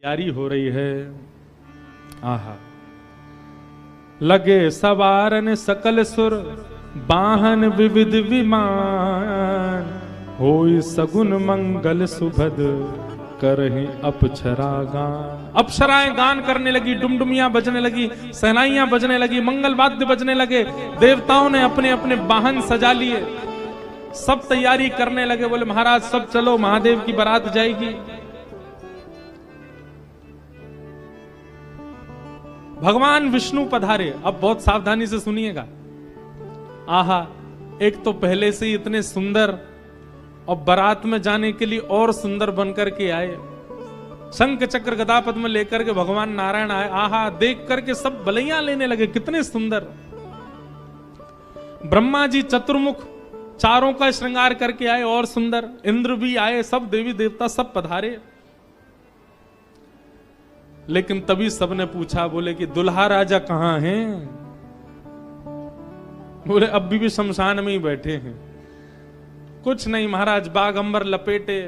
तैयारी हो रही है। आहा, लगे सवारन सकल सुर वाहन विविध विमान, होई सगुन मंगल सुभद करहि अप्सरा गान। अप्सराएं गान करने लगी, डुमडुमियां बजने लगी, सहनाइयां बजने लगी, मंगल वाद्य बजने लगे। देवताओं ने अपने अपने वाहन सजा लिए, सब तैयारी करने लगे। बोले महाराज सब चलो, महादेव की बारात जाएगी। भगवान विष्णु पधारे। अब बहुत सावधानी से सुनिएगा। आहा, एक तो पहले से ही इतने सुंदर और बारात में जाने के लिए और सुंदर बनकर के आए। शंख चक्र गदा पद्म लेकर के भगवान नारायण आए। आहा, देख करके सब बलैया लेने लगे, कितने सुंदर। ब्रह्मा जी चतुर्मुख चारों का श्रृंगार करके आए और सुंदर। इंद्र भी आए, सब देवी देवता सब पधारे। लेकिन तभी सबने पूछा, बोले कि दुल्हा राजा कहां हैं? बोले अभी भी शमशान में ही बैठे हैं। कुछ नहीं महाराज, बाग अंबर लपेटे,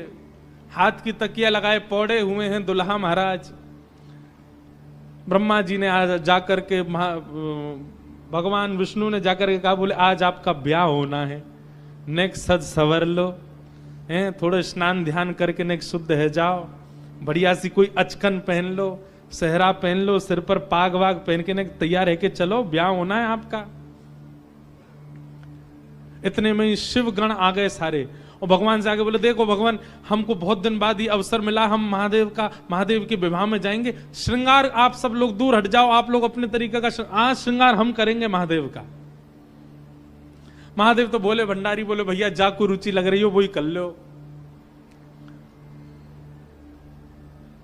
हाथ की तकिया लगाए पौड़े हुए हैं दुल्हा महाराज। ब्रह्मा जी ने आज जाकर के भगवान विष्णु ने जाकर के कहा, बोले आज आपका ब्याह होना है, नेक सज सवर लो, थोड़े स्नान ध्यान करके नेक शुद्ध है जाओ, बढ़िया सी कोई अचकन पहन लो, सेहरा पहन लो, सिर पर पाग वाग पहन के नेक तैयार है कि चलो ब्याह होना है आपका। इतने में ही शिव गण आ गए सारे, और भगवान से आगे बोले, देखो भगवान, हमको बहुत दिन बाद ये अवसर मिला, हम महादेव के विवाह में जाएंगे। श्रृंगार आप सब लोग दूर हट जाओ, आप लोग अपने तरीके का आज श्रृंगार हम करेंगे महादेव का। महादेव तो बोले, भंडारी बोले, भैया जाको रुचि लग रही हो वही कर लो।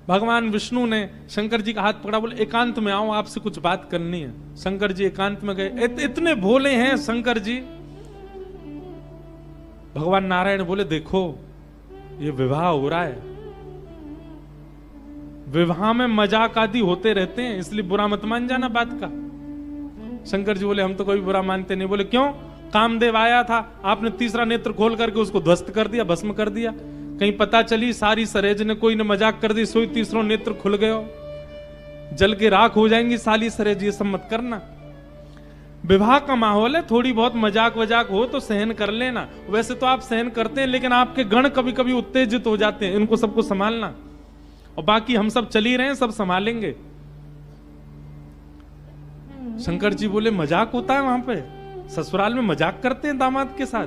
भगवान विष्णु ने शंकर जी का हाथ पकड़ा, बोले एकांत में आओ, आपसे कुछ बात करनी है। शंकर जी एकांत में गए। इतने भोले हैं शंकर जी। भगवान नारायण बोले, देखो ये विवाह हो रहा है, विवाह में मजाक आदि होते रहते हैं, इसलिए बुरा मत मान जाना बात का। शंकर जी बोले, हम तो कोई बुरा मानते नहीं। बोले क्यों? कामदेव आया था, आपने तीसरा नेत्र खोल करके उसको ध्वस्त कर दिया, भस्म कर दिया। कहीं पता चली सारी सरेज ने कोई ने मजाक कर दी, सोई तीसरा नेत्र खुल गयो, जल के राख हो जाएंगी साली सरेज। ये सब मत करना। विवाह का माहौल है, थोड़ी बहुत मजाक वजाक हो तो सहन कर लेना। वैसे तो आप सहन करते हैं, लेकिन आपके गण कभी कभी उत्तेजित हो जाते हैं, इनको सबको संभालना। और बाकी हम सब चल ही रहे हैं, सब संभालेंगे। शंकर जी बोले, मजाक होता है वहां पे? ससुराल में मजाक करते हैं दामाद के साथ?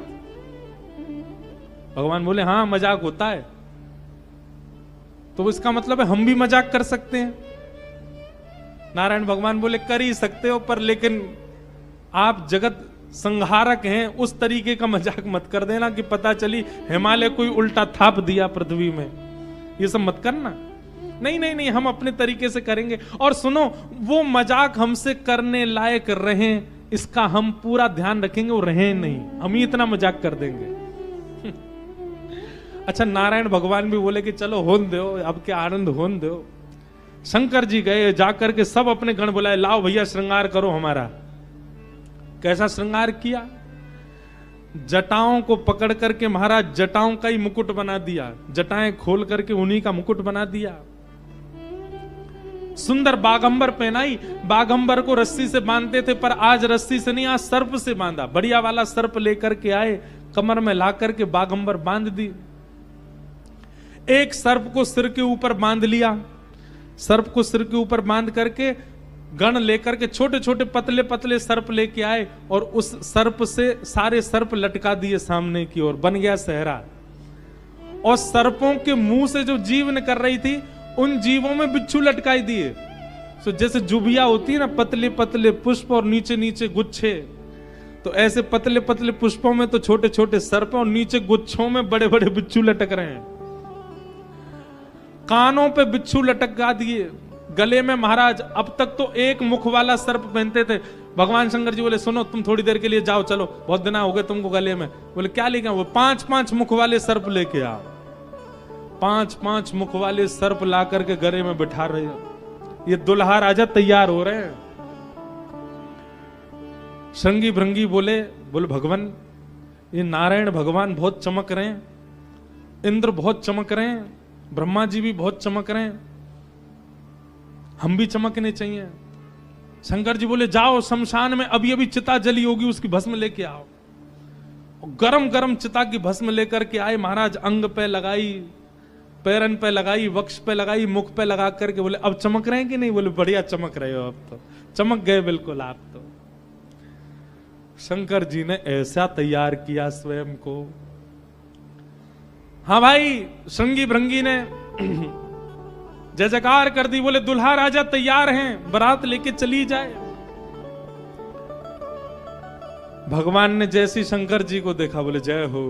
भगवान बोले, हाँ मजाक होता है। तो इसका मतलब है हम भी मजाक कर सकते हैं? नारायण भगवान बोले, कर ही सकते हो, पर लेकिन आप जगत संहारक हैं, उस तरीके का मजाक मत कर देना कि पता चली हिमालय कोई उल्टा थाप दिया पृथ्वी में। ये सब मत करना। नहीं नहीं नहीं, हम अपने तरीके से करेंगे। और सुनो, वो मजाक हमसे करने लायक रहे, इसका हम पूरा ध्यान रखेंगे, वो रहे नहीं, हम ही इतना मजाक कर देंगे। अच्छा, नारायण भगवान भी बोले कि चलो होन दो, अब क्या आनंद होन दो। शंकर जी गए, जाकर के सब अपने गण बुलाए, लाओ भैया श्रृंगार करो हमारा। कैसा श्रृंगार किया? जटाओं को पकड़ करके महाराज जटाओं का ही मुकुट बना दिया, जटाएं खोल करके उन्हीं का मुकुट बना दिया। सुंदर बागंबर पहनाई। बागंबर को रस्सी से बांधते थे, पर आज रस्सी से नहीं, आज सर्प से बांधा। बढ़िया वाला सर्प लेकर के आए, कमर में ला करके बागंबर बांध दी। एक सर्प को सिर के ऊपर बांध लिया। सर्प को सिर के ऊपर बांध करके गण लेकर के छोटे छोटे पतले पतले सर्प लेके आए, और उस सर्प से सारे सर्प लटका दिए सामने की ओर, बन गया सहरा। और सर्पों के मुंह से जो जीव निकल रही थी, उन जीवों में बिच्छू लटकाई दिए। तो जैसे जुबिया होती है ना, पतले पतले पुष्प और नीचे नीचे गुच्छे, तो ऐसे पतले पतले पुष्पों में तो छोटे छोटे सर्प, और नीचे गुच्छों में बड़े बड़े बिच्छू लटक रहे हैं। कानों पे बिच्छू लटका दिए, गले में महाराज अब तक तो एक मुख वाला सर्प पहनते थे। भगवान शंकर जी बोले, सुनो तुम थोड़ी देर के लिए जाओ, चलो बहुत दिन हो गए तुमको गले में। बोले क्या लेके? वो 5-5 मुख वाले सर्प लेके आओ। 5-5 मुख वाले सर्प ला करके गले में बिठा रहे हो। ये दुल्हा राजा तैयार हो रहे हैं। श्रृंगी भृंगी बोले भगवान, ये नारायण भगवान बहुत चमक रहे हैं, इंद्र बहुत चमक रहे हैं, ब्रह्मा जी भी बहुत चमक रहे हैं, हम भी चमकने चाहिए। शंकर जी बोले जाओ शमशान में अभी अभी चिता जली होगी, उसकी भस्म लेके आओ। गरम गरम चिता की भस्म लेकर के आए महाराज, अंग पे लगाई, पैरन पे लगाई, वक्ष पे लगाई, मुख पे लगा करके बोले अब चमक रहे हैं कि नहीं? बोले बढ़िया चमक रहे हो, अब तो चमक गए बिल्कुल आप तो। शंकर जी ने ऐसा तैयार किया स्वयं को। हाँ भाई, श्रृंगी भृंगी ने जय जयकार कर दी। बोले दुल्हा राजा तैयार हैं, बारात लेके चली जाए। भगवान ने जैसी शंकर जी को देखा बोले जय हो,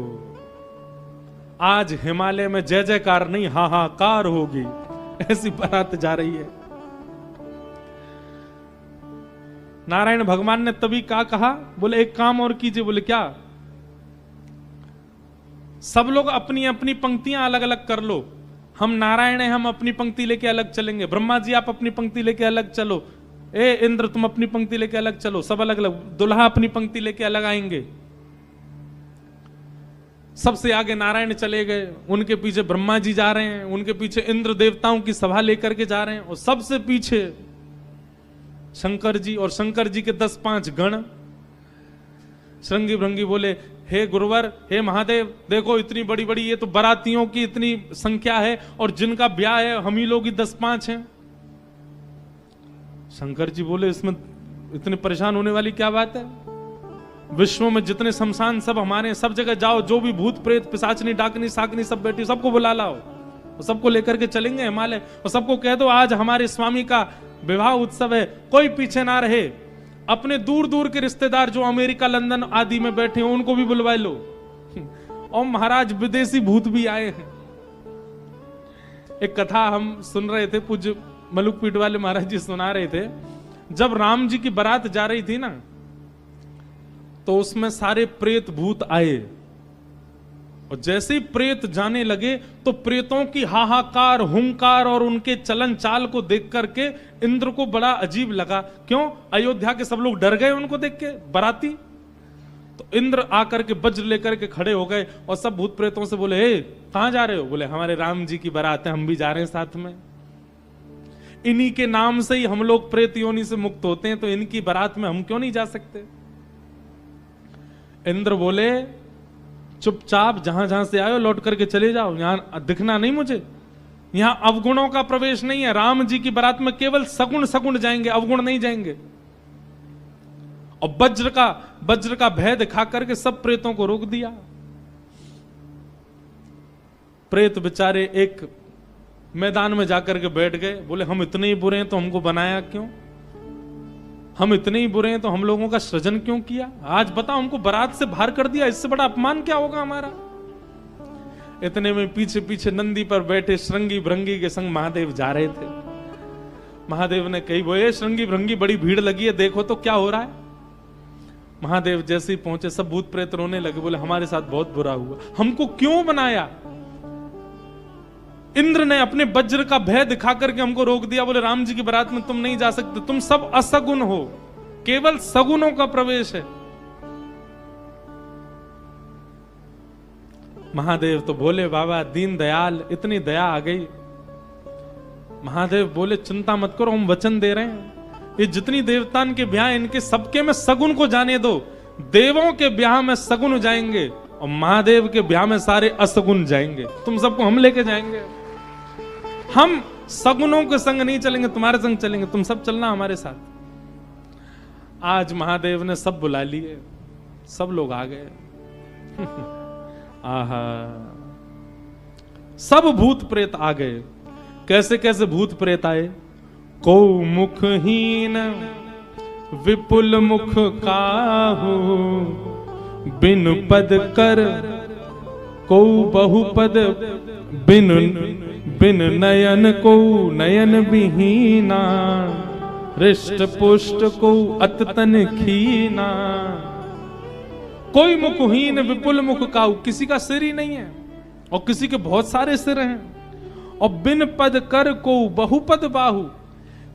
आज हिमालय में जय जयकार नहीं हाहाकार होगी, ऐसी बारात जा रही है। नारायण भगवान ने तभी क्या कहा? बोले एक काम और कीजिए। बोले क्या? सब लोग अपनी अपनी पंक्तियां अलग अलग कर लो। हम नारायण हैं, हम अपनी पंक्ति लेके अलग चलेंगे। ब्रह्मा जी आप अपनी पंक्ति लेके अलग चलो। ए इंद्र तुम अपनी पंक्ति लेके अलग चलो। सब अलग अलग। दुल्हा अपनी पंक्ति लेके अलग आएंगे। सबसे आगे नारायण चले गए, उनके पीछे ब्रह्मा जी जा रहे हैं, उनके पीछे इंद्र देवताओं की सभा लेकर के जा रहे हैं, और सबसे पीछे शंकर जी और शंकर जी के 10-5 गण। श्रृंगी भृंगी बोले हे गुरुवर, हे महादेव, देखो इतनी बड़ी बड़ी ये तो बारातियों की इतनी संख्या है, और जिनका ब्याह है हम ही लोग ही 10-5 हैं। शंकर जी बोले इसमें इतने परेशान होने वाली क्या बात है? विश्व में जितने शमशान सब हमारे, सब जगह जाओ, जो भी भूत प्रेत पिशाचनी डाकनी साकनी सब बैठी, सबको बुला लाओ, और सबको लेकर के चलेंगे हिमालय, और सबको कह दो आज हमारे स्वामी का विवाह उत्सव है, कोई पीछे ना रहे। अपने दूर दूर के रिश्तेदार जो अमेरिका लंदन आदि में बैठे हैं उनको भी बुलवा लो। और महाराज विदेशी भूत भी आए हैं। एक कथा हम सुन रहे थे, पूज्य मलुकपीठ वाले महाराज जी सुना रहे थे। जब राम जी की बारात जा रही थी ना, तो उसमें सारे प्रेत भूत आए, और जैसे ही प्रेत जाने लगे तो प्रेतों की हाहाकार, हुंकार और उनके चलन चाल को देख करके इंद्र को बड़ा अजीब लगा। क्यों? अयोध्या के सब लोग डर गए उनको देख के, बाराती। तो इंद्र आकर के वज्र लेकर के खड़े हो गए, और सब भूत प्रेतों से बोले हे कहां जा रहे हो? बोले हमारे राम जी की बारात है, हम भी जा रहे हैं साथ में। इन्हीं के नाम से ही हम लोग प्रेत योनि से मुक्त होते हैं, तो इनकी बारात में हम क्यों नहीं जा सकते? इंद्र बोले चुपचाप जहां जहां से आए लौट करके चले जाओ, यहां दिखना नहीं मुझे। यहां अवगुणों का प्रवेश नहीं है। राम जी की बारात में केवल सगुण सगुण जाएंगे, अवगुण नहीं जाएंगे। और वज्र का भय दिखा करके सब प्रेतों को रोक दिया। प्रेत बेचारे एक मैदान में जाकर के बैठ गए। बोले हम इतने ही बुरे हैं तो हमको बनाया क्यों? हम इतने ही बुरे हैं तो हम लोगों का सृजन क्यों किया? आज बताओ, हमको बारात से बाहर कर दिया, इससे बड़ा अपमान क्या होगा हमारा? इतने में पीछे पीछे नंदी पर बैठे श्रृंगी भृंगी के संग महादेव जा रहे थे। महादेव ने कही बोले श्रृंगी भृंगी बड़ी भीड़ लगी है, देखो तो क्या हो रहा है। महादेव जैसे ही पहुंचे सब भूत प्रेत रोने लगे। बोले हमारे साथ बहुत बुरा हुआ, हमको क्यों बनाया? इंद्र ने अपने वज्र का भय दिखा करके हमको रोक दिया। बोले राम जी की बारात में तुम नहीं जा सकते, तुम सब असगुण हो, केवल सगुणों का प्रवेश है। महादेव तो बोले बाबा दीन दयाल, इतनी दया आ गई। महादेव बोले चिंता मत करो, हम वचन दे रहे हैं, ये जितनी देवतान के ब्याह इनके सबके में सगुण को जाने दो। देवों के ब्याह में सगुण जाएंगे और महादेव के ब्याह में सारे असगुण जाएंगे। तुम सबको हम लेके जाएंगे। हम सगुणों के संग नहीं चलेंगे, तुम्हारे संग चलेंगे, तुम सब चलना हमारे साथ। आज महादेव ने सब बुला लिए, सब लोग आ गए। आहा, सब भूत प्रेत आ गए। कैसे कैसे भूत प्रेत आए? को मुखहीन विपुल मुख काहू, बिन पद कर को बहुपद, बिन नयन को नयन विहीना, हृष्ट पुष्ट को अततन खीना। कोई मुखहीन विपुल मुख काहू, किसी का सिर ही नहीं है और किसी के बहुत सारे सिर हैं। और बिन पद कर को बहुपद बाहु,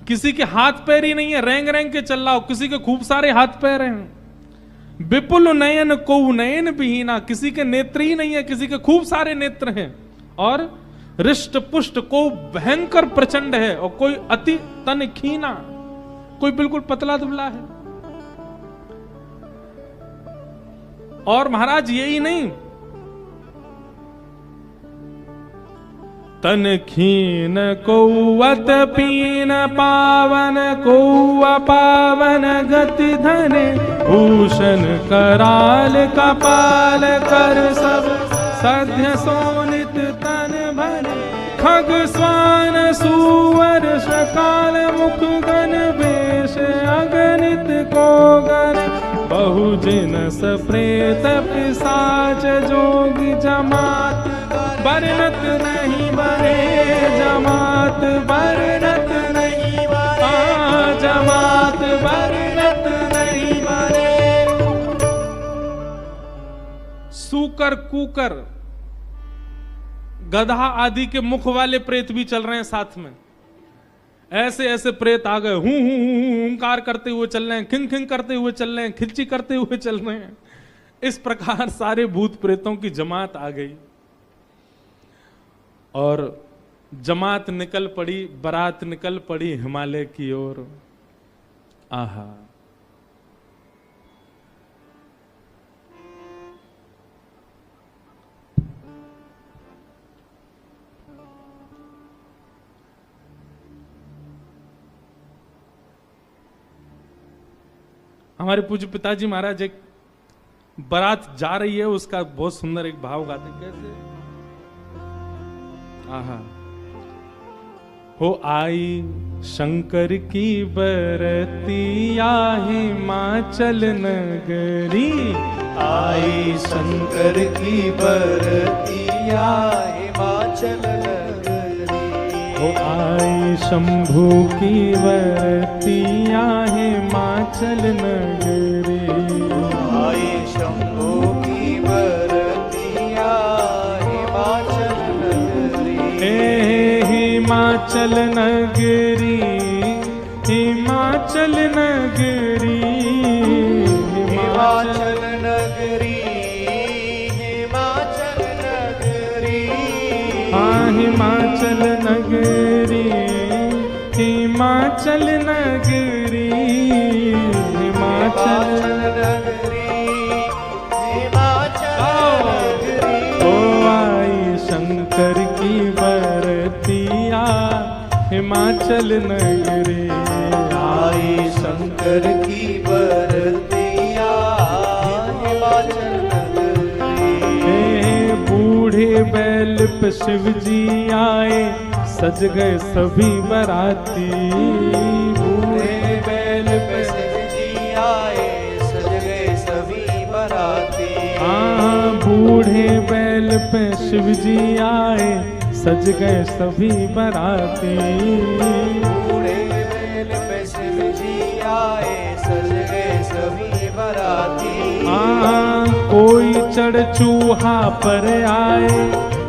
किसी के हाथ पैर ही नहीं है, रेंग रेंग के चल रहा हो, किसी के खूब सारे हाथ पैर हैं। विपुल नयन को नयन विहीना, किसी के नेत्र ही नहीं है, किसी के खूब सारे नेत्र हैं। और रिष्ट पुष्ट, को भयंकर प्रचंड है और कोई अति तन खीना, कोई बिल्कुल पतला दुबला है। और महाराज यही नहीं, तन खीन कौवत पीन पावन, कौआ पावन गति धने, भूषण कराल कपाल कर सब सध्य सोनित तन भरे, खग स्वान सुवर सकाल मुख गण वेश अगणित को गण, बहुजन सप्रेत पिशाच जोगी जमात, वर्णत नहीं बरे जमात, वर्णत नहीं बरे जमात, वर्णत नहीं बरे। सूकर कूकर गधा आदि के मुख वाले प्रेत भी चल रहे हैं साथ में। ऐसे ऐसे प्रेत आ गए, हूं हुंकार करते हुए चल रहे हैं, खिंग खिंग करते हुए चल रहे हैं, खिच्ची करते हुए चल रहे हैं। इस प्रकार सारे भूत प्रेतों की जमात आ गई और जमात निकल पड़ी, बारात निकल पड़ी हिमालय की ओर। आहा, हमारे पूज्य पिताजी महाराज एक बारात जा रही है, उसका बहुत सुंदर एक भाव गाते हैं। कैसे? आहा, हो आई शंकर की बरतिया हिमाचल नगरी, आई शंकर की बरतिया हिमाचल नगरी, हो आई शंभू की बरतिया हिमाचल नगरी, आई शंभू की बरतिया हिमाचल नगरी, हिमाचल नगरी, हिमाचल नगरी, हिमाचल नगरी, हिमाचल नगरी, हाँ हिमाचल नगरी, हिमाचल नगरी, हिमाचल नगरी, हिमाचल नगरी। ओ आई शंकर की बरतिया हिमाचल नगरी, आई शंकर की बरतिया हिमाचल नगरी, बूढ़े बैल पे शिव जी आए, सज गए सभी बराती, बूढ़े बैल पे शिव जी आए, सज गए सभी बराती, हाँ बूढ़े बैल पे शिव जी आए, सज गए सभी बराती, बूढ़े बैल पे शिव जी आए, सज गए सभी बराती, हाँ कोई चढ़ चूहा पर आए,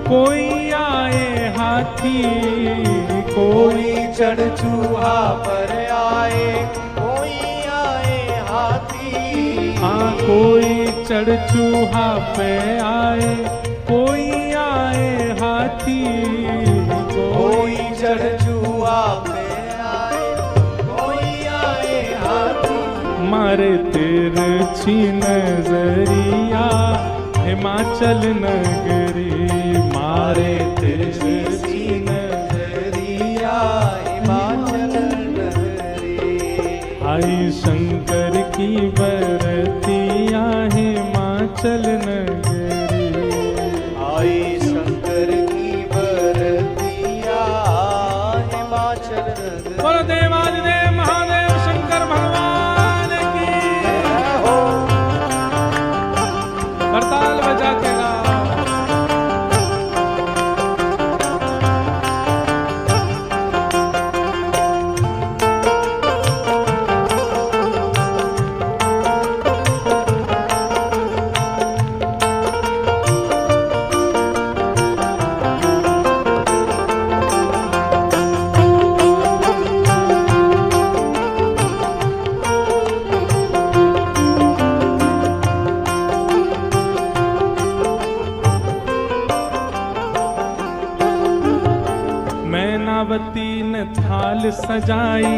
कोई आए हाथी, कोई चढ़ चूहा पर आए, कोई आए हाथी, हाँ कोई चढ़ चूहा पे आए, कोई आए हाथी, कोई चढ़ चूहा पे आए, कोई आए हाथी, मारे तिरछी नजरिया हिमाचल नगरी, मारे तिरछी नजरिया हिमाचल नगरी, आई शंकर की बरतिया हिमाचल नगरी, आई शंकर की बरतिया हिमाचल नगरी। बोलो देवादिदेव महादेव शंकर भगवान की हो करताल बजा के गा। सजाई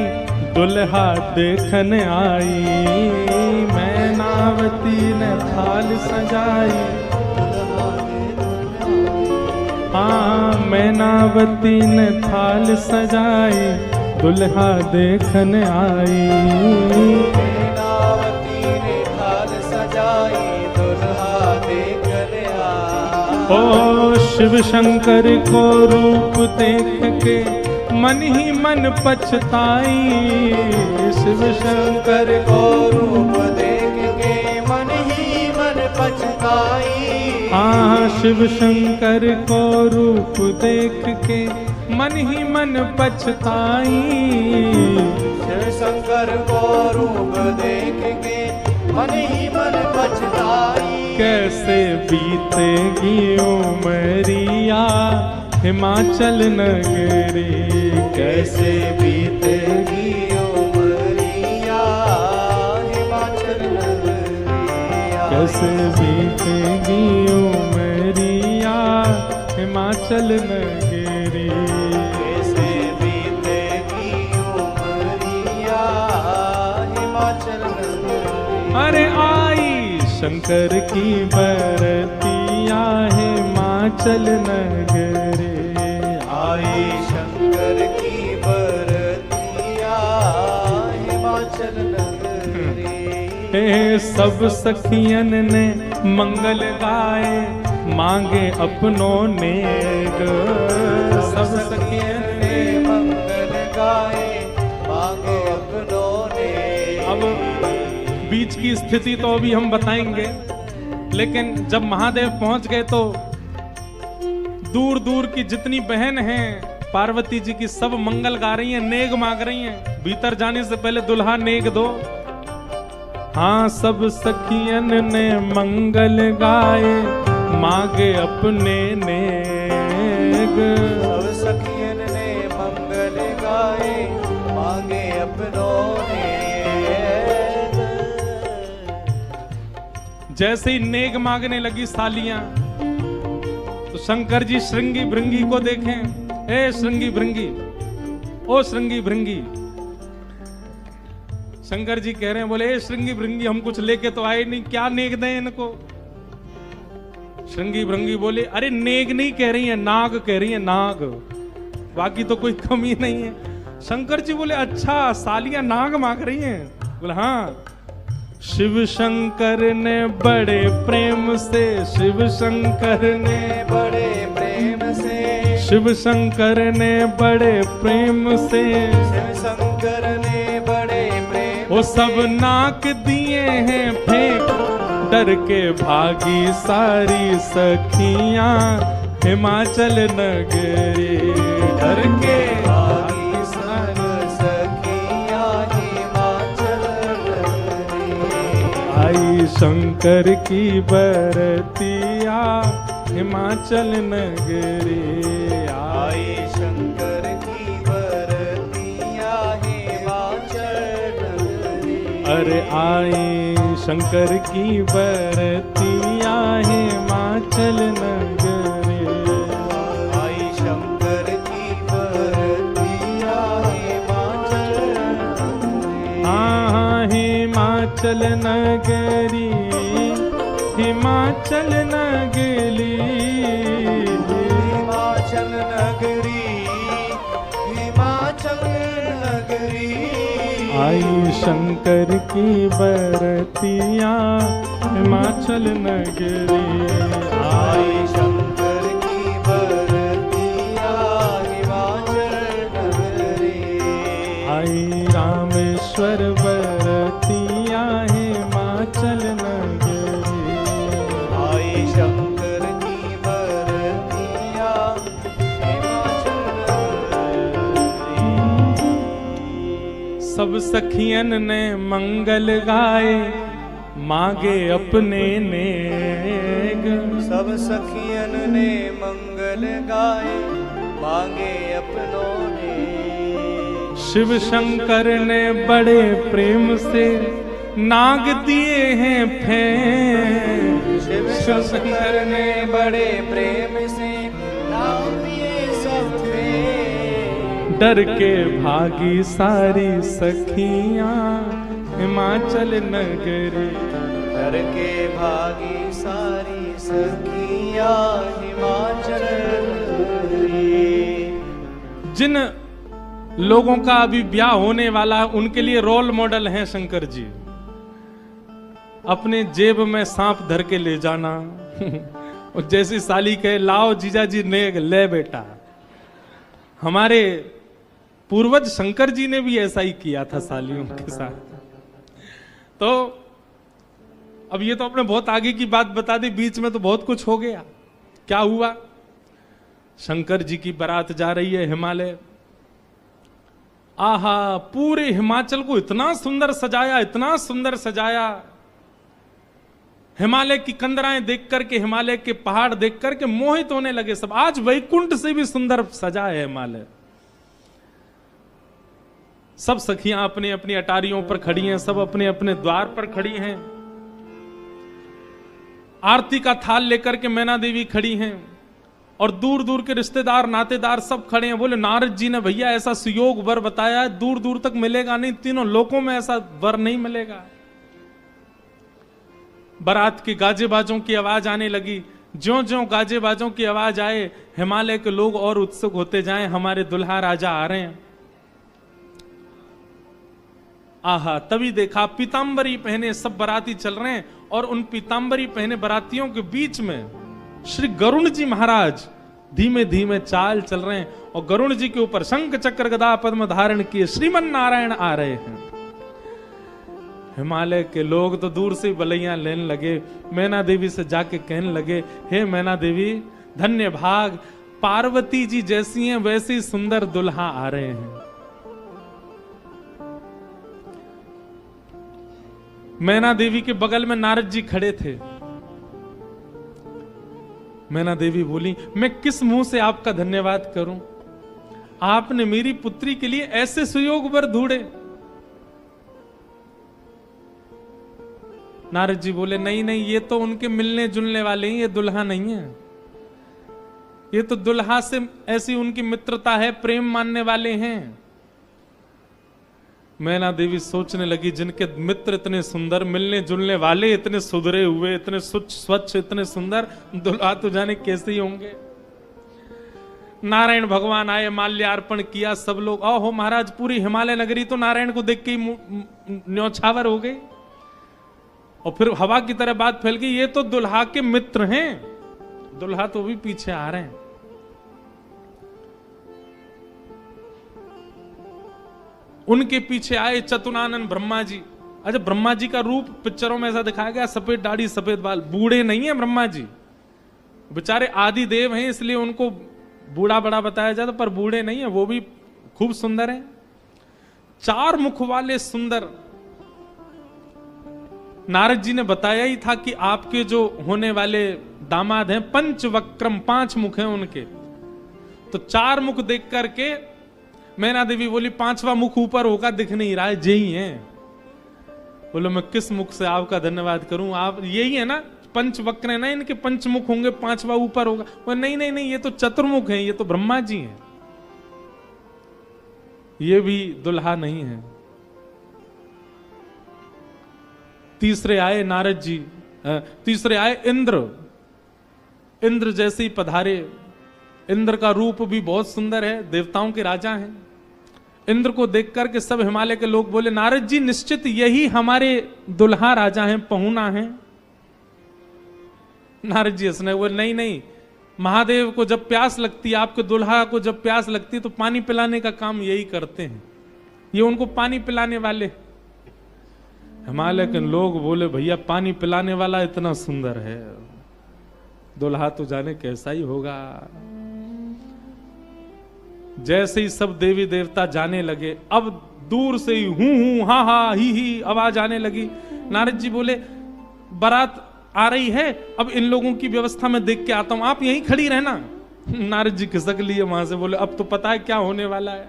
दुल्हा देखन आई। मैनावती ने थाल सजाई, हाँ मैनावती ने थाल सजाई दुल्हा देखन आई। मैनावती ने थाल सजाई दुल्हा देखन आई। ओ शिव शंकर को रूप देख के मन ही मन पछताई। शिव शंकर को रूप देख के मन ही मन पछताई। हाँ शिव शंकर को रूप देख के मन ही मन पछताई। शिव शंकर को रूप देख के मन ही मन पछताई। कैसे बीतेगी उमरिया हिमाचल नगरी। कैसे बीतेगी उमरिया हिमाचल नगरिया। कैसे बीतेगी उमरिया हिमाचल नगरी। कैसे बीतेगी उमरिया हिमाचल नगरी। अरे आई शंकर की बरतिया हिमाचल नगरी। आई शंकर की बरतिया हिमाचल नगरी। हे सब सखियन ने मंगल गाए मांगे अपनों नेग। सब सखियन ने मंगल गाए मांगे अपनों ने। अब बीच की स्थिति तो अभी हम बताएंगे, लेकिन जब महादेव पहुंच गए तो दूर दूर की जितनी बहन हैं पार्वती जी की सब मंगल गा रही हैं, नेग मांग रही हैं। भीतर जाने से पहले दुल्हा नेग दो। हाँ सब सखियन ने मंगल गाए मांगे अपने नेग। सब सखियन ने मंगल गाए मांगे अपनों ने। जैसे ही नेग मांगने लगी सालियां तो शंकर जी श्रृंगी भृंगी को देखें। ए श्रृंगी भृंगी, ओ श्रृंगी भृंगी। शंकर जी कह रहे हैं, बोले ए श्रृंगी भृंगी हम कुछ लेके तो आए नहीं, क्या नेग दें इनको। श्रृंगी भृंगी बोले अरे नेग नहीं कह रही है, नाग कह रही है, नाग, बाकी तो कोई कमी नहीं है। शंकर जी बोले अच्छा सालियां नाग मांग रही हैं। बोले हाँ। शिव शंकर ने बड़े प्रेम से, शिव शंकर ने बड़े प्रेम से, शिव शंकर ने बड़े प्रेम से, शिव शंकर ने बड़े प्रेम वो सब नाक दिए हैं फेंक, डर के भागी सारी सखियां हिमाचल नगरी। डर के भागी सारी सखियां हिमाचल नगरी। आई शंकर की बरतिया हिमाचल नगरी। आई शंकर की बरतिया हिमाचल नगरी। अरे आई शंकर की बरतिया हिमाचल नगरी। आई शंकर की बरतिया हिमाचल नगरी। हाँ हिमाचल नगरी, हिमाचल नगरी, हिमाचल नगरी, हिमाचल नगरी। आई शंकर की बरतिया हिमाचल नगरी। आई शंकर की बरतिया हिमाचल नगरी। आई रामेश्वर बरतिया हिमाचल नगरी। आई शंकर की बरतिया हिमाचल नगरी। सब सखियन ने मंगल गाए मांगे अपने नेग। सब सखियन ने मंगल गाए मांगे अपनों ने। शिव शंकर ने बड़े प्रेम से नाग दिए हैं फेंक। शिव शंकर ने बड़े प्रेम से नाग दिए सब फेंक। डर के भागी सारी सखियां हिमाचल नगरी। डर के भागी सारी सखियां हिमाचल नगरी। जिन लोगों का अभी ब्याह होने वाला है उनके लिए रोल मॉडल हैं शंकर जी। अपने जेब में सांप धर के ले जाना और जैसी साली कहे लाओ जीजा जी ने ले बेटा। हमारे पूर्वज शंकर जी ने भी ऐसा ही किया था सालियों के साथ। तो अब ये तो अपने बहुत आगे की बात बता दी, बीच में तो बहुत कुछ हो गया। क्या हुआ? शंकर जी की बारात जा रही है हिमालय। आहा, पूरे हिमाचल को इतना सुंदर सजाया, इतना सुंदर सजाया। हिमालय की कंदराएं देख करके, हिमालय के पहाड़ देख करके मोहित होने लगे सब। आज वैकुंठ से भी सुंदर सजा है हिमालय। सब सखियां अपनी अपनी अटारियों पर खड़ी हैं, सब अपने अपने द्वार पर खड़ी हैं। आरती का थाल लेकर के मैना देवी खड़ी हैं और दूर दूर के रिश्तेदार नातेदार सब खड़े हैं। बोले नारद जी ने भैया ऐसा सुयोग वर बताया है, दूर दूर तक मिलेगा नहीं, तीनों लोकों में ऐसा वर नहीं मिलेगा। बारात के गाजे बाजों की आवाज आने लगी। ज्यों ज्यों गाजे बाजों की आवाज आए, हिमालय के लोग और उत्सुक होते जाएं, हमारे दुल्हा राजा आ रहे हैं। आहा, तभी देखा पीतांबरी पहने सब बाराती चल रहे हैं और उन पीतांबरी पहने बारातियों के बीच में श्री गरुण जी महाराज धीमे धीमे चाल चल रहे हैं और गरुण जी के ऊपर शंख चक्र गदा पद्म धारण किए श्रीमन नारायण आ रहे हैं। हिमालय के लोग तो दूर से बलैया लेने लगे। मैना देवी से जाके कहने लगे, हे मैना देवी धन्य भाग, पार्वती जी जैसी हैं वैसे ही सुंदर दुल्हा आ रहे हैं। मैना देवी के बगल में नारद जी खड़े थे। मैना देवी बोली, मैं किस मुंह से आपका धन्यवाद करूं? आपने मेरी पुत्री के लिए ऐसे सुयोग वर ढूंढे। नारद जी बोले, नहीं नहीं, ये तो उनके मिलने जुलने वाले हैं, ये दुल्हा नहीं है। ये तो दुल्हा से ऐसी उनकी मित्रता है, प्रेम मानने वाले हैं। मैना देवी सोचने लगी, जिनके मित्र इतने सुंदर, मिलने जुलने वाले इतने सुधरे हुए, इतने स्वच्छ, इतने सुंदर, दुल्हा तो जाने कैसे ही होंगे। नारायण भगवान आए, माल्यार्पण किया, सब लोग ओहो महाराज, पूरी हिमालय नगरी तो नारायण को देख के ही न्यौछावर हो गई। और फिर हवा की तरह बात फैल गई, ये तो दुल्हा के मित्र हैं, दुल्हा तो भी पीछे आ रहे हैं। उनके पीछे आए चतुरानन ब्रह्मा जी। अच्छा, ब्रह्मा जी का रूप पिक्चरों में ऐसा दिखाया गया, सफेद दाढ़ी सफेद बाल, बूढ़े नहीं है ब्रह्मा जी, बेचारे आदि देव हैं इसलिए उनको बूढ़ा बड़ा बताया जाता, पर बूढ़े नहीं है, वो भी खूब सुंदर हैं। चार मुख वाले सुंदर। नारद जी ने बताया ही था कि आपके जो होने वाले दामाद हैं पंचवक्रम, 5 मुख हैं उनके। तो 4 मुख देख करके मैना देवी बोली, 5वां मुख ऊपर होगा, दिख नहीं रहा है, यही है। बोलो, मैं किस मुख से आपका धन्यवाद करूं? आप यही है ना, पंचवक्र है ना, इनके पंचमुख होंगे, 5वां ऊपर होगा। वो नहीं नहीं नहीं, ये तो चतुर्मुख है, ये तो ब्रह्मा जी हैं, ये भी दुल्हा नहीं है। तीसरे आए नारद जी, तीसरे आए इंद्र। इंद्र जैसे ही पधारे। इंद्र का रूप भी बहुत सुंदर है, देवताओं के राजा हैं। इंद्र को देख करके सब हिमालय के लोग बोले, नारद जी निश्चित यही हमारे दुल्हा राजा हैं, पहुना हैं। नारद जी हंसने बोले, नहीं नहीं, महादेव को जब प्यास लगती है, आपके दुल्हा को जब प्यास लगती है तो पानी पिलाने का काम यही करते हैं, ये उनको पानी पिलाने वाले। हिमालय के लोग बोले, भैया पानी पिलाने वाला इतना सुंदर है, दुल्हा तो जाने कैसा ही होगा। जैसे ही सब देवी देवता जाने लगे, अब दूर से ही हूं हूं हा हा ही आवाज आने लगी। नारद जी बोले, बारात आ रही है, अब इन लोगों की व्यवस्था में देख के आता हूं, आप यहीं खड़ी रहना। नारद जी खिसक लिए वहां से, बोले अब तो पता है क्या होने वाला है।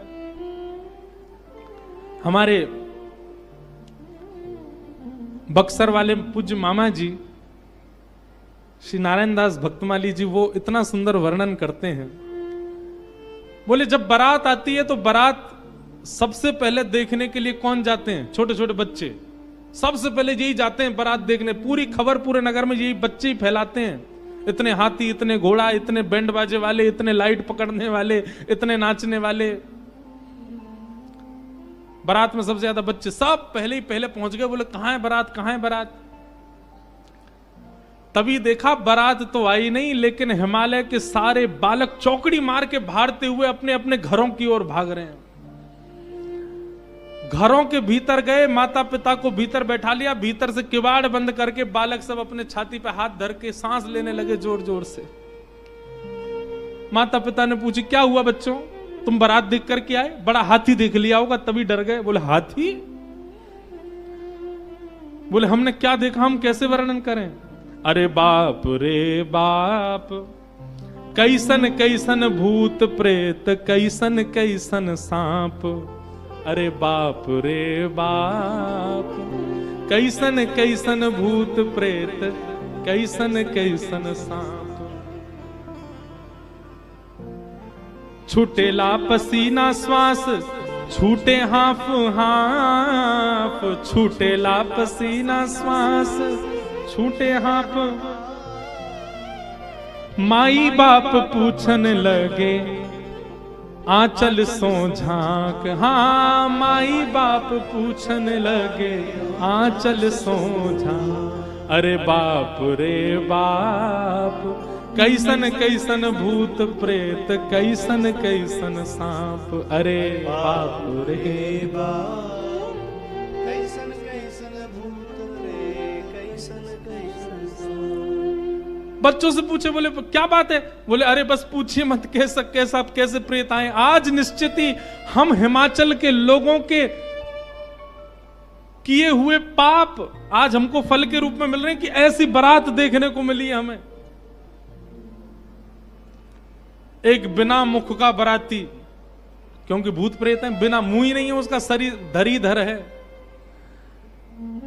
हमारे बक्सर वाले पूज्य मामा जी श्री नारायण दास भक्तमाली जी, वो इतना सुंदर वर्णन करते हैं बोले जब बारात आती है तो बारात सबसे पहले देखने के लिए कौन जाते हैं? छोटे छोटे बच्चे सबसे पहले यही जाते हैं बारात देखने। पूरी खबर पूरे नगर में यही बच्चे ही फैलाते हैं। इतने हाथी, इतने घोड़ा, इतने बैंड बाजे वाले, इतने लाइट पकड़ने वाले, इतने नाचने वाले। बारात में सबसे ज्यादा बच्चे, सब पहले ही पहले पहुंच गए। बोले कहां है बारात, कहां है बारात? तभी देखा बारात तो आई नहीं, लेकिन हिमालय के सारे बालक चौकड़ी मार के भागते हुए अपने अपने घरों की ओर भाग रहे हैं। घरों के भीतर गए, माता पिता को भीतर बैठा लिया, भीतर से किवाड़ बंद करके बालक सब अपने छाती पे हाथ धर के सांस लेने लगे जोर जोर से। माता पिता ने पूछी क्या हुआ बच्चों, तुम बारात देख करके आए? बड़ा हाथी देख लिया होगा तभी डर गए। बोले हाथी? बोले हमने क्या देखा, हम कैसे वर्णन करें? अरे बाप रे बाप, कैसन कैसन भूत प्रेत, कैसन कैसन सांप। अरे बाप रे बाप, कैसन कैसन भूत प्रेत, कैसन कैसन सांप। छूटेला पसीना श्वास, छूटे हाफ हाफ, छूटेला पसीना श्वास, छूटे हाफ। माई बाप पूछन लगे आंचल सो झांक। हाँ माई बाप पूछन लगे आंचल सो झांक। अरे बाप रे बाप, कैसन कैसन भूत प्रेत, कैसन कैसन सांप। अरे बाप रे बाप, कैसन कैसन भूत रे, कैसन कैसन सांप। बच्चों से पूछे, बोले क्या बात है? बोले अरे बस पूछिए मत, कैसे प्रेत आए। आज निश्चित ही हम हिमाचल के लोगों के किए हुए पाप आज हमको फल के रूप में मिल रहे हैं कि ऐसी बारात देखने को मिली है हमें। एक बिना मुख का बाराती, क्योंकि भूत प्रेत है, बिना मुंह ही नहीं है, उसका शरीर धरीधर है,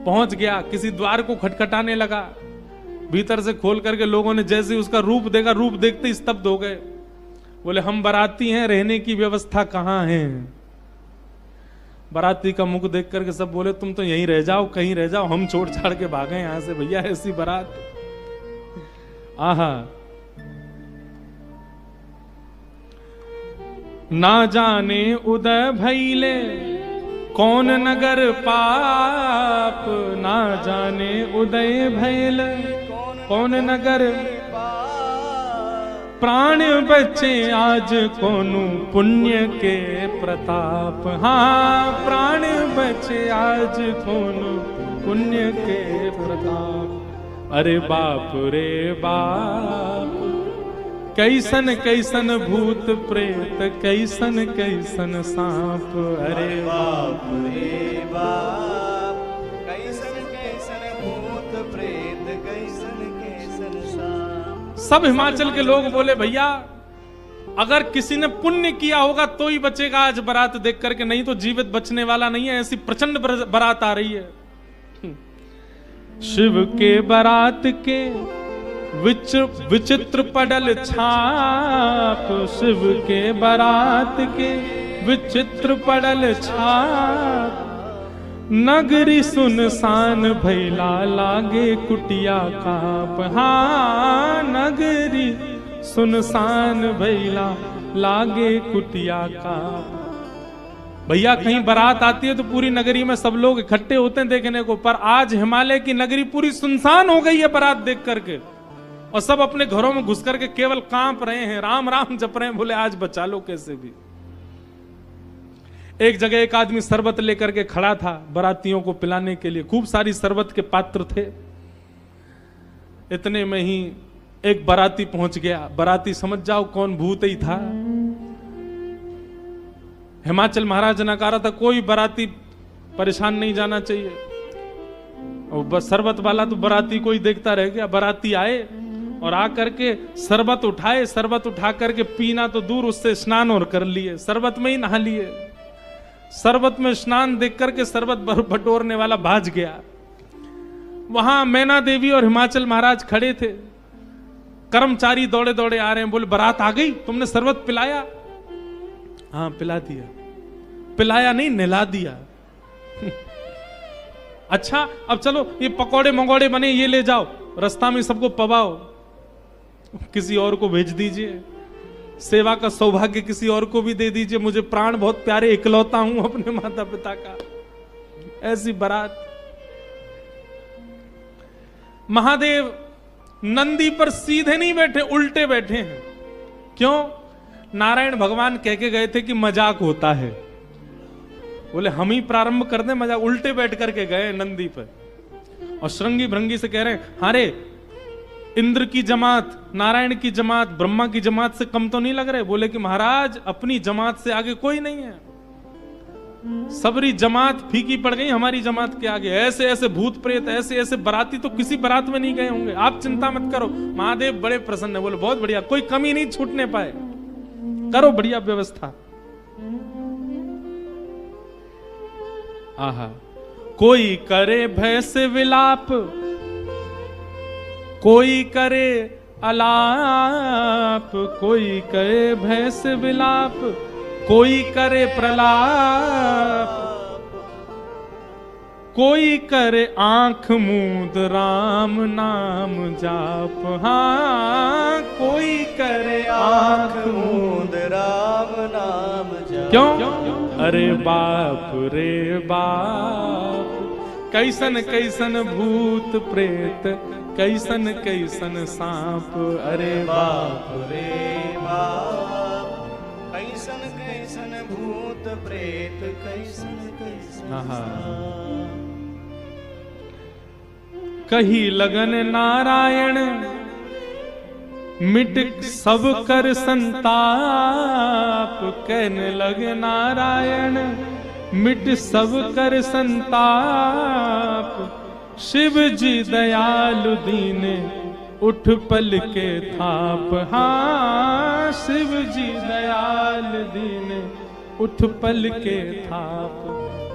पहुंच गया, किसी द्वार को खटखटाने लगा, भीतर से खोल करके लोगों ने जैसे उसका रूप देखा, रूप देखते ही स्तब्ध हो गए। बोले हम बाराती हैं, रहने की व्यवस्था कहां है? बाराती का मुख देख करके सब बोले तुम तो यहीं रह जाओ, कहीं रह जाओ, हम छोड़ छाड़ के भागे यहां से, भैया ऐसी बारात। आहा, ना जाने उदय भैले कौन नगर पाप, ना जाने उदय भैले कौन नगर प्राण बचे आज कोनु पुण्य के प्रताप। हाँ प्राण बचे आज कोनु पुण्य के प्रताप। अरे बाप रे बाप, कैसन कैसन भूत प्रेत, कैसन कैसन सांप। अरे बाप रे बाप, कैसन कैसन भूत प्रेत, कैसन कैसन सांप। सब हिमाचल के लोग बोले भैया अगर किसी ने पुण्य किया होगा तो ही बचेगा आज बारात देख करके, नहीं तो जीवित बचने वाला नहीं है। ऐसी प्रचंड बारात आ रही है। शिव के बारात के विचित्र पडल छाप, शिव के बारात के विचित्र पडल छाप। नगरी सुनसान भैला लागे कुटिया काप। हाँ नगरी सुनसान भैला लागे कुटिया काप। भैया कहीं बारात आती है तो पूरी नगरी में सब लोग इकट्ठे होते हैं देखने को, पर आज हिमालय की नगरी पूरी सुनसान हो गई है बारात देख करके, और सब अपने घरों में घुस करके केवल कांप रहे हैं, राम राम जप रहे हैं। बोले आज बचा लो कैसे भी। एक जगह एक आदमी शरबत लेकर के खड़ा था बारातियों को पिलाने के लिए, खूब सारी शरबत के पात्र थे। इतने में ही एक बाराती पहुंच गया। बाराती समझ जाओ कौन भूत ही था। हिमाचल महाराज ने कहा था कोई बाराती परेशान नहीं जाना चाहिए, और बस शरबत वाला तो बाराती को ही देखता रह गया। बाराती आए और आकर के शरबत उठाए, शरबत उठा करके पीना तो दूर, उससे स्नान और कर लिए, शरबत में ही नहा लिए। शरबत में स्नान देख करके शरबत बटोरने वाला भाज गया। वहां मैना देवी और हिमाचल महाराज खड़े थे। कर्मचारी दौड़े दौड़े आ रहे हैं, बोले बारात आ गई, तुमने शरबत पिलाया? हाँ पिला दिया, पिलाया नहीं नहला दिया। अच्छा अब चलो ये पकौड़े मंगोड़े बने ये ले जाओ, रास्ता में सबको पवाओ, किसी और को भेज दीजिए, सेवा का सौभाग्य किसी और को भी दे दीजिए, मुझे प्राण बहुत प्यारे, इकलौता हूं अपने माता पिता का। ऐसी बारात। महादेव नंदी पर सीधे नहीं बैठे, उल्टे बैठे हैं। क्यों? नारायण भगवान कह के गए थे कि मजाक होता है, बोले हम ही प्रारंभ कर दें मजाक, उल्टे बैठ करके गए नंदी पर। और श्रृंगी भृंगी से कह रहे हैं हारे इंद्र की जमात, नारायण की जमात, ब्रह्मा की जमात से कम तो नहीं लग रहे? बोले कि महाराज अपनी जमात से आगे कोई नहीं है, सबरी जमात फीकी पड़ गई हमारी जमात के आगे। ऐसे ऐसे भूत प्रेत, ऐसे ऐसे बराती तो किसी बारात में नहीं गए होंगे, आप चिंता मत करो। महादेव बड़े प्रसन्न है, बोले बहुत बढ़िया, कोई कमी नहीं छूटने पाए, करो बढ़िया व्यवस्था। आहा, कोई करे भय से विलाप, कोई करे अलाप, कोई करे भय से विलाप, कोई करे प्रलाप, कोई करे आंख मूंद राम नाम जाप। हाँ कोई करे आंख मूंद राम नाम जाप। क्यों? अरे बाप रे बाप, कैसन कैसन भूत प्रेत, कैसन कैसन सांप। अरे बाप रे बाप, कैसन कैसन भूत प्रेत, कैसन कैसन सांप। कही लगन नारायण मिट सब कर संताप, कहने लगे नारायण मिट सब कर संताप। शिव जी दयालु दीने उठ पल के थाप। हाँ शिव जी दयाल दीने उठ पल के थाप।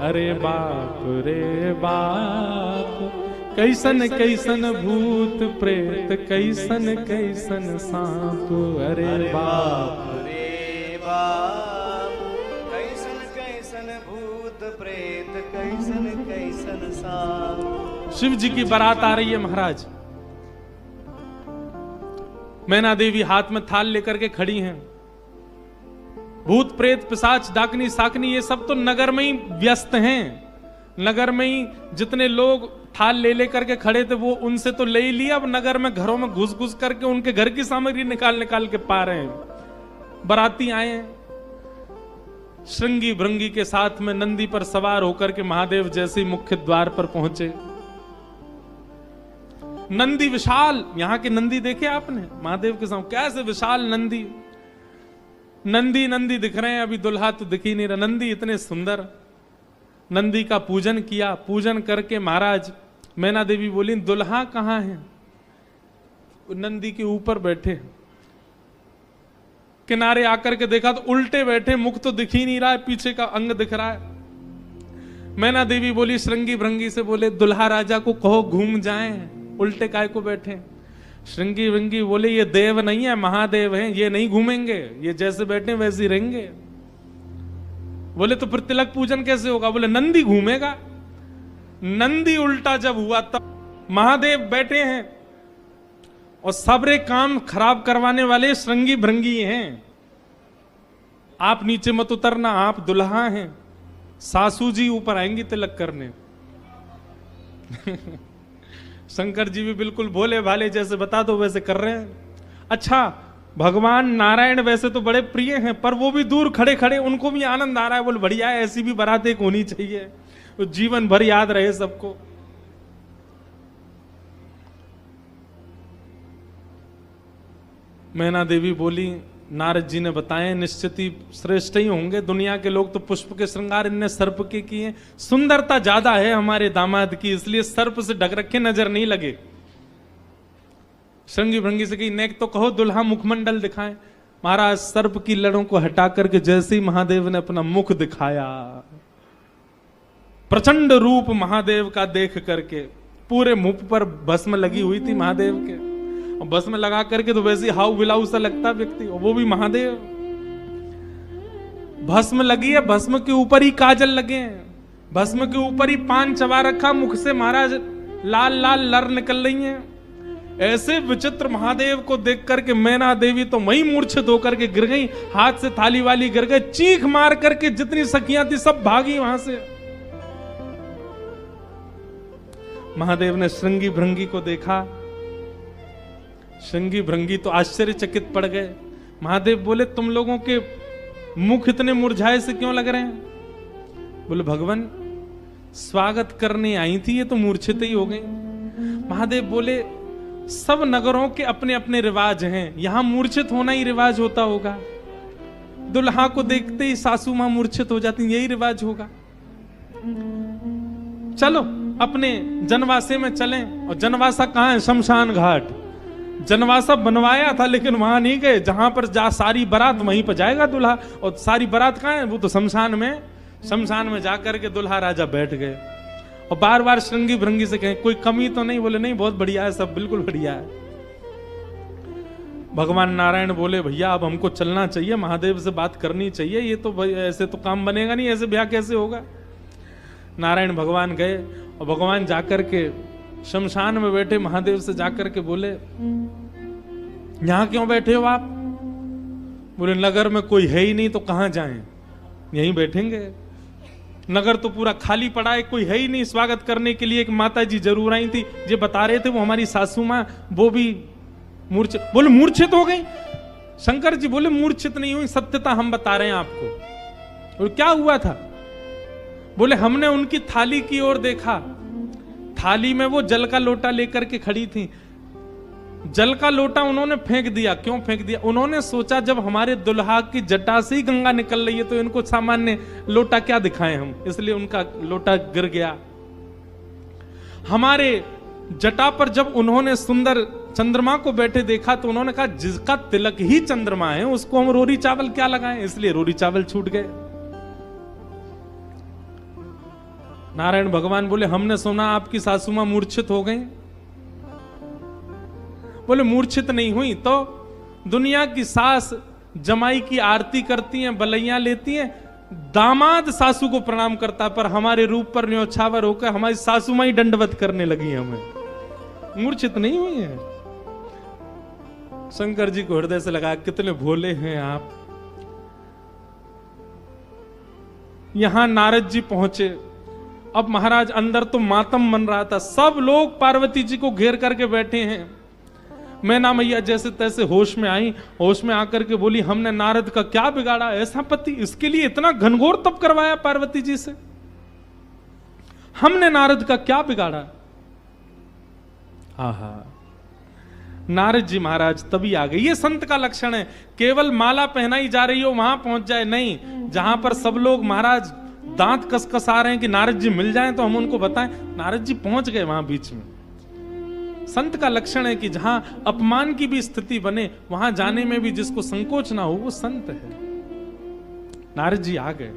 अरे बाप रे बाप, कैसन कैसन भूत प्रेत, कैसन कैसन सांप। अरे बाप रे बाप, कैसन कैसन भूत प्रेत, कैसन कैसन सांप। शिव जी की बारात आ रही है महाराज। मैना देवी हाथ में थाल लेकर के खड़ी हैं। भूत प्रेत पिशाच डाकनी साकनी ये सब तो नगर में ही व्यस्त हैं। नगर में ही जितने लोग थाल ले लेकर के खड़े थे वो उनसे तो ले ही लिया, अब नगर में घरों में घुस घुस करके उनके घर की सामग्री निकाल निकाल के पा रहे हैं। बाराती आए हैं श्रृंगी भृंगी के साथ में, नंदी पर सवार होकर के महादेव जैसे ही मुख्य द्वार पर पहुंचे। नंदी विशाल, यहां के नंदी देखे आपने महादेव के सामने कैसे विशाल नंदी, नंदी नंदी दिख रहे हैं, अभी दुल्हा तो दिख ही नहीं रहा। नंदी इतने सुंदर। नंदी का पूजन किया, पूजन करके महाराज मैना देवी बोली दुल्हा कहां है? नंदी के ऊपर बैठे, किनारे आकर के देखा तो उल्टे बैठे, मुख तो दिख ही नहीं रहा है, पीछे का अंग दिख रहा है। मैना देवी बोली श्रृंगी भृंगी से, बोले दुल्हा राजा को कहो घूम जाएं, उल्टे काय को बैठे? श्रृंगी भृंगी बोले ये देव नहीं है महादेव हैं, ये नहीं घूमेंगे, ये जैसे बैठे वैसे ही रहेंगे। बोले तो फिर तिलक पूजन कैसे होगा? बोले नंदी घूमेगा। नंदी उल्टा जब हुआ तब महादेव बैठे हैं और सबरे काम खराब करवाने वाले श्रृंगी भृंगी हैं। आप नीचे मत उतरना, आप दुल्हा हैं, सासू जी ऊपर आएंगी तिलक करने। शंकर जी भी बिल्कुल भोले भाले, जैसे बता दो वैसे कर रहे हैं। अच्छा भगवान नारायण वैसे तो बड़े प्रिय हैं, पर वो भी दूर खड़े खड़े उनको भी आनंद आ रहा है। बोल बढ़िया है, ऐसी भी बारात एक होनी चाहिए, तो जीवन भर याद रहे सबको। मैना देवी बोली नारद जी ने बताए निश्चित ही श्रेष्ठ ही होंगे, दुनिया के लोग तो पुष्प के श्रृंगार इनने सर्प के किए, सुंदरता ज्यादा है हमारे दामाद की, इसलिए सर्प से ढक रखे नजर नहीं लगे। श्रृंगी भृंगी से कही नेक तो कहो दुल्हा मुखमंडल दिखाएं। महाराज सर्प की लड़ों को हटा करके जैसे ही महादेव ने अपना मुख दिखाया, प्रचंड रूप महादेव का देख करके पूरे मुख पर भस्म लगी हुई थी महादेव के, और भस्म लगा करके तो वैसे हाउ विलाऊ सा लगता व्यक्ति, और वो भी महादेव। भस्म लगी है, भस्म के ऊपर ही काजल लगे हैं, भस्म के ऊपर ही पान चबा रखा, मुख से महाराज लाल लाल लर निकल रही हैं। ऐसे विचित्र महादेव को देख करके मैना देवी तो वहीं मूर्छित होकर के गिर गई, हाथ से थाली वाली गिर गए, चीख मार करके जितनी सखियां थी सब भागी वहां से। महादेव ने श्रृंगी भृंगी को देखा, श्रृंगी भृंगी तो आश्चर्यचकित पड़ गए। महादेव बोले तुम लोगों के मुख इतने मुरझाए से क्यों लग रहे हैं? बोले भगवान स्वागत करने आई थी, ये तो मूर्छित ही हो गई। महादेव बोले सब नगरों के अपने अपने रिवाज हैं, यहां मूर्छित होना ही रिवाज होता होगा। दुल्हा को देखते ही सासू मां मूर्छित हो जाती, यही रिवाज होगा। चलो अपने जनवासे में चलें। और जनवासा कहां है? शमशान घाट। जनवासा बनवाया था लेकिन वहां नहीं गए, जहां पर जा सारी बारात वहीं पर जाएगा दूल्हा। और सारी बारात कहां है? वो तो शमशान में। शमशान में जाकर के दूल्हा राजा बैठ गए और बार बार श्रृंगी भृंगी से कहें कोई कमी तो नहीं? बोले नहीं, बहुत बढ़िया है, सब बिल्कुल बढ़िया है। भगवान नारायण बोले भैया अब हमको चलना चाहिए, महादेव से बात करनी चाहिए, ये तो ऐसे तो काम बनेगा नहीं, ऐसे ब्याह कैसे होगा। नारायण भगवान गए और भगवान जाकर के शमशान में बैठे महादेव से जाकर के बोले यहां क्यों बैठे हो आप? बोले नगर में कोई है ही नहीं तो कहां जाएं, यहीं बैठेंगे। नगर तो पूरा खाली पड़ा है, कोई है ही नहीं स्वागत करने के लिए। एक माता जी जरूर आई थी, ये बता रहे थे वो हमारी सासू मां, वो भी मूर्छित। बोले मूर्छित हो गई? शंकर जी बोले मूर्छित नहीं हुई, सत्यता हम बता रहे हैं आपको। और क्या हुआ था? बोले हमने उनकी थाली की ओर देखा, थाली में वो जल का लोटा लेकर के खड़ी थी। जल का लोटा उन्होंने फेंक दिया। क्यों फेंक दिया? उन्होंने सोचा जब हमारे दुल्हा की जटा से ही गंगा निकल रही है तो इनको सामान्य लोटा क्या दिखाएं हम, इसलिए उनका लोटा गिर गया। हमारे जटा पर जब उन्होंने सुंदर चंद्रमा को बैठे देखा तो उन्होंने कहा जिसका तिलक ही चंद्रमा है उसको हम रोरी चावल क्या लगाएं, इसलिए रोरी चावल छूट गए। नारायण भगवान बोले हमने सुना आपकी सासू मां मूर्छित हो गई। बोले मूर्छित नहीं हुई तो दुनिया की सास जमाई की आरती करती हैं, बलैयां लेती हैं, दामाद सासू को प्रणाम करता, पर हमारे रूप पर न्योछावर होकर हमारी सासू मां ही दंडवत करने लगी हमें। मूर्छित नहीं हुई है। शंकर जी को हृदय से लगा कितने भोले हैं आप। यहां नारद जी पहुंचे। अब महाराज अंदर तो मातम बन रहा था, सब लोग पार्वती जी को घेर करके बैठे हैं। मैना मैया जैसे तैसे होश में आई, होश में आकर के बोली हमने नारद का क्या बिगाड़ा, ऐसा पति, इसके लिए इतना घनघोर तप करवाया पार्वती जी से, हमने नारद का क्या बिगाड़ा। आहा, नारद जी महाराज तभी आ गए। ये संत का लक्षण है, केवल माला पहनाई जा रही हो वहां पहुंच जाए नहीं, जहां पर सब लोग महाराज दांत कसकसा रहे हैं कि नारद जी मिल जाएं तो हम उनको बताएं, नारद जी पहुंच गए वहां बीच में। संत का लक्षण है कि जहां अपमान की भी स्थिति बने वहां जाने में भी जिसको संकोच ना हो वो संत है। नारद जी आ गए।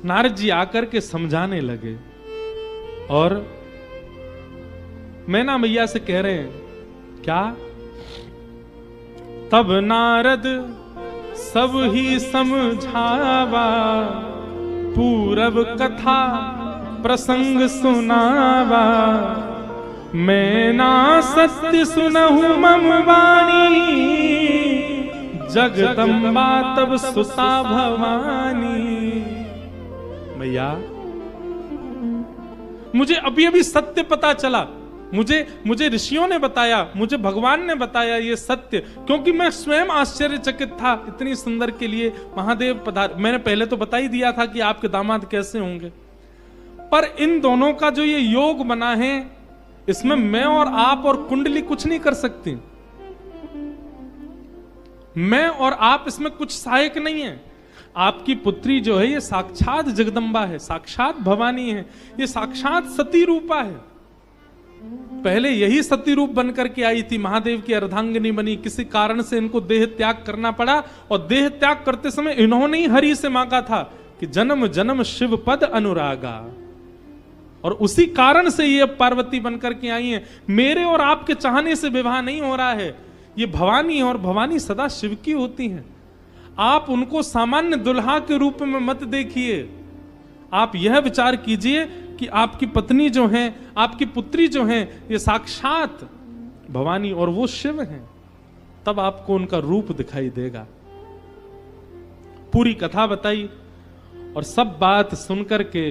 नारद जी आकर के समझाने लगे और मैना मैया से कह रहे हैं क्या? तब नारद सब ही समझावा, पूरब कथा प्रसंग सुनावा, मैना सत्य सुनहु मम वाणी, जगदम्बा तब सुता भवानी। भैया मुझे अभी अभी सत्य पता चला, मुझे ऋषियों ने बताया, मुझे भगवान ने बताया ये सत्य, क्योंकि मैं स्वयं आश्चर्यचकित था। इतनी सुंदर के लिए महादेव पधार। मैंने पहले तो बता ही दिया था कि आपके दामाद कैसे होंगे, पर इन दोनों का जो ये योग बना है इसमें मैं और आप और कुंडली कुछ नहीं कर सकती। मैं और आप इसमें कुछ सहायक नहीं है। आपकी पुत्री जो है ये साक्षात जगदम्बा है, साक्षात भवानी है, ये साक्षात सती रूपा है। पहले यही सती रूप बनकर के आई थी, महादेव की अर्धांगिनी बनी, किसी कारण से इनको देह त्याग करना पड़ा और देह त्याग करते समय इन्होंने ही हरि से मांगा था कि जन्म जन्म शिव पद अनुरागा, और उसी कारण से ये पार्वती बनकर के आई हैं। मेरे और आपके चाहने से विवाह नहीं हो रहा है, ये भवानी है और भवानी सदा शिव की होती हैं। आप उनको सामान्य दुल्हा के रूप में मत देखिए। आप यह विचार कीजिए कि आपकी पत्नी जो हैं, आपकी पुत्री जो हैं, ये साक्षात भवानी और वो शिव हैं। तब आपको उनका रूप दिखाई देगा। पूरी कथा बताई और सब बात सुनकर के,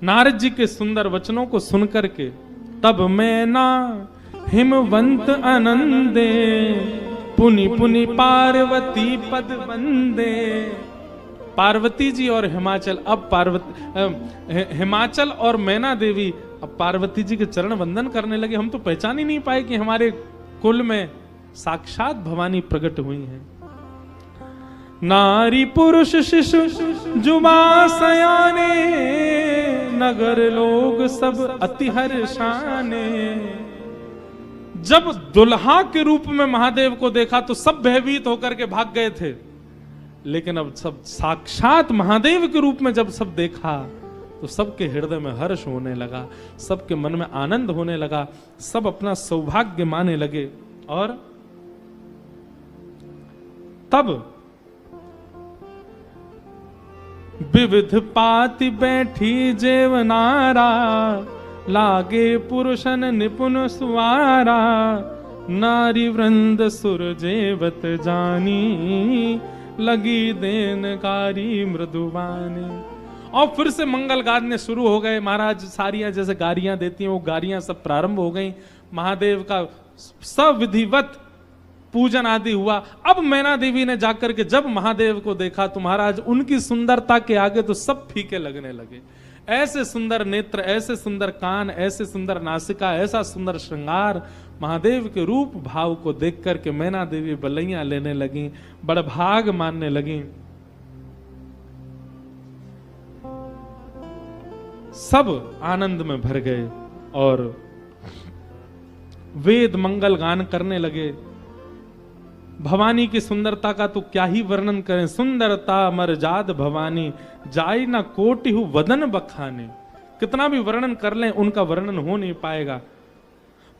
नारद जी के सुंदर वचनों को सुनकर के, तब मैना हिमवंत आनंदे, पुनि पुनि पार्वती पद वंदे। पार्वती जी और हिमाचल, अब हिमाचल और मैना देवी अब पार्वती जी के चरण वंदन करने लगे। हम तो पहचान ही नहीं पाए कि हमारे कुल में साक्षात भवानी प्रकट हुई हैं। नारी पुरुष शिशु जुबा सयाने, नगर लोग सब अति हर्षाने। जब दुल्हा के रूप में महादेव को देखा तो सब भयभीत होकर के भाग गए थे, लेकिन अब सब साक्षात महादेव के रूप में जब सब देखा तो सबके हृदय में हर्ष होने लगा, सबके मन में आनंद होने लगा, सब अपना सौभाग्य माने लगे। और तब विविध पाति बैठी जेवनारा, लागे पुरुषन निपुण सुवारा। नारी वृंद सुर जेवत जानी, लगी देनकारी मृदुवानी। और फिर से मंगल गाने शुरू हो गए। महाराज सारियां जैसे गारियां देती हैं, वो गारियां सब प्रारंभ हो गई। महादेव का सविधिवत पूजन आदि हुआ। अब मैना देवी ने जाकर के जब महादेव को देखा तो महाराज उनकी सुंदरता के आगे तो सब फीके लगने लगे। ऐसे सुंदर नेत्र, ऐसे सुंदर कान, ऐसे सुंदर नासिका, ऐसा सुंदर श्रृंगार, महादेव के रूप भाव को देख करके मैना देवी बलैया लेने लगी, बड़भाग मानने लगी। सब आनंद में भर गए और वेद मंगल गान करने लगे। भवानी की सुंदरता का तो क्या ही वर्णन करें। सुंदरता मरजाद भवानी, जाई ना कोटि हु वदन बखाने। कितना भी वर्णन कर लें उनका वर्णन हो नहीं पाएगा।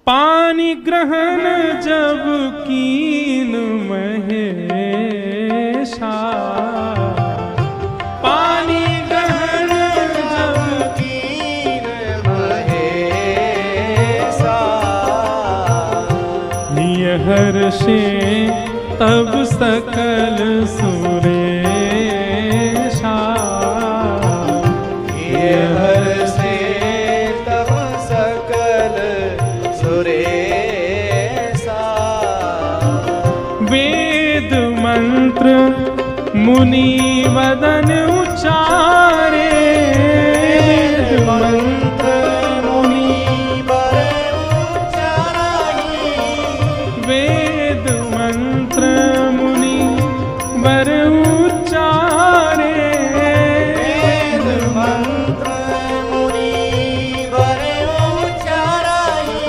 पानी ग्रहण जब कीन महेशा, पानी ग्रहण जब कीन महेशा। हर्षे तब सकल सुरेशा, हर्षे तब सकल सुरेशा। वेद मंत्र मुनि वदन उचारे, वेद मंत्र मुनि वर उचाराई। वेद मंत्र मुनि वर उचारे, वेद मंत्र मुनि वर उचाराई।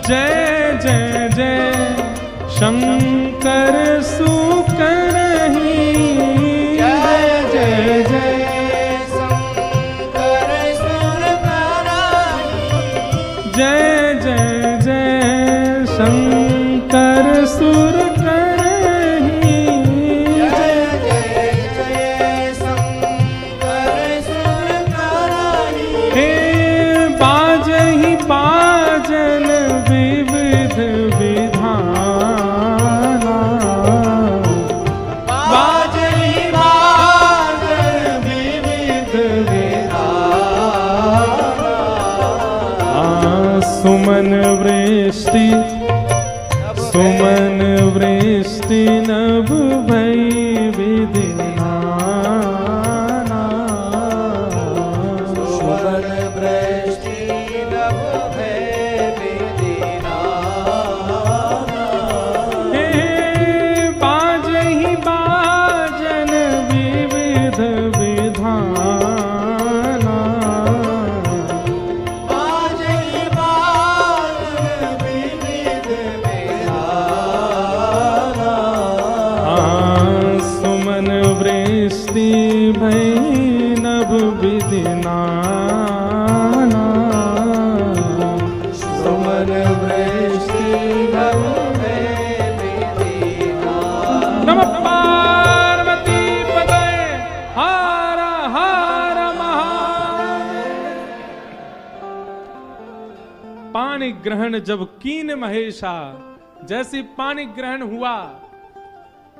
जय जय जय शंकर सुकरहि, जय जय जय शंकर सुरकराई। जय जय जय शंकर सुरकरहि। जय जय जय शंकर सुरकराई। हे बाजहि बाजन विविध विधाना, बाजहि बाजन विविध विधाना। सुमन वृष्टि सुमन वृष्टि नभ भई विधिनाना। सुमन वृष्टि नभ भय विधिनाना। हे बाजहि बाजन विविध विधाना, बाजहि बाजन विविध विधाना। सुमन वृष्टि भई नभ विधिनाना। सुमन वृष्टि नभ भय विधिनाना। नमः पानी ग्रहण जब कीन महेशा, जैसी पानी ग्रहण हुआ,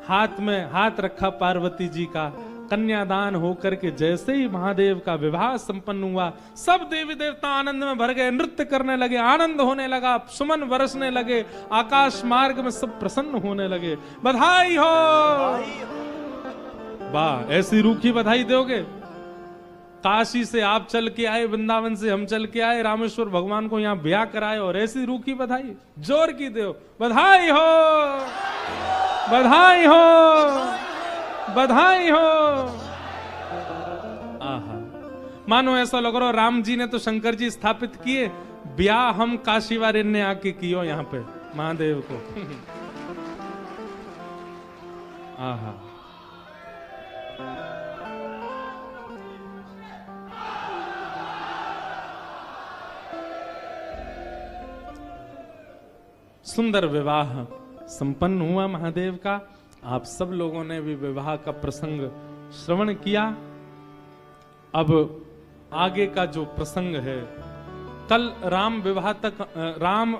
हाथ में हाथ रखा पार्वती जी का, कन्यादान होकर के जैसे ही महादेव का विवाह संपन्न हुआ, सब देवी देवता आनंद में भर गए, नृत्य करने लगे, आनंद होने लगा, सुमन बरसने लगे, आकाश मार्ग में सब प्रसन्न होने लगे। बधाई हो। वाह, ऐसी रूखी बधाई दोगे? काशी से आप चल के आए, वृंदावन से हम चल के आए, रामेश्वर भगवान को यहाँ ब्याह कराए और ऐसी रूखी बधाई जोर की दो। बधाई हो, बधाई हो, बधाई हो। आहा, मानो ऐसा लग रहा राम जी ने तो शंकर जी स्थापित किए, ब्याह हम काशी वाले ने आके कियो यहाँ पे महादेव को। आहा, सुंदर विवाह संपन्न हुआ महादेव का। आप सब लोगों ने भी विवाह का प्रसंग श्रवण किया। अब आगे का जो प्रसंग है, कल राम विवाह तक, राम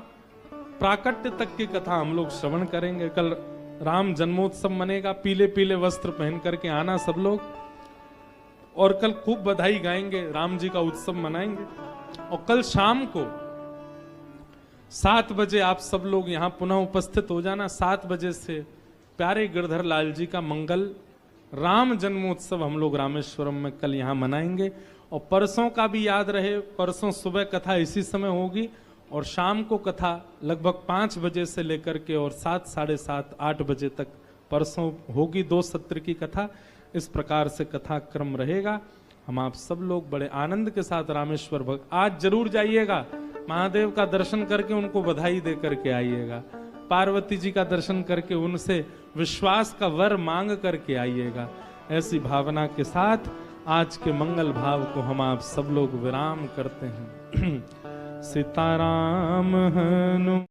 प्राकट्य तक की कथा हम लोग श्रवण करेंगे। कल राम जन्मोत्सव मनेगा, पीले पीले वस्त्र पहन करके आना सब लोग, और कल खूब बधाई गाएंगे, राम जी का उत्सव मनाएंगे। और कल शाम को 7 बजे आप सब लोग यहाँ पुनः उपस्थित हो जाना। 7 बजे से प्यारे गिरधर लाल जी का मंगल राम जन्मोत्सव हम लोग रामेश्वरम में कल यहाँ मनाएंगे। और परसों का भी याद रहे, परसों सुबह कथा इसी समय होगी और शाम को कथा लगभग 5 बजे से लेकर के और 7, साढ़े 7, 8 बजे तक परसों होगी। 2 सत्र की कथा, इस प्रकार से कथा क्रम रहेगा। हम आप सब लोग बड़े आनंद के साथ रामेश्वर आज जरूर जाइएगा, महादेव का दर्शन करके उनको बधाई दे करके आइएगा, पार्वती जी का दर्शन करके उनसे विश्वास का वर मांग करके आइएगा। ऐसी भावना के साथ आज के मंगल भाव को हम आप सब लोग विराम करते हैं। सीताराम हनु।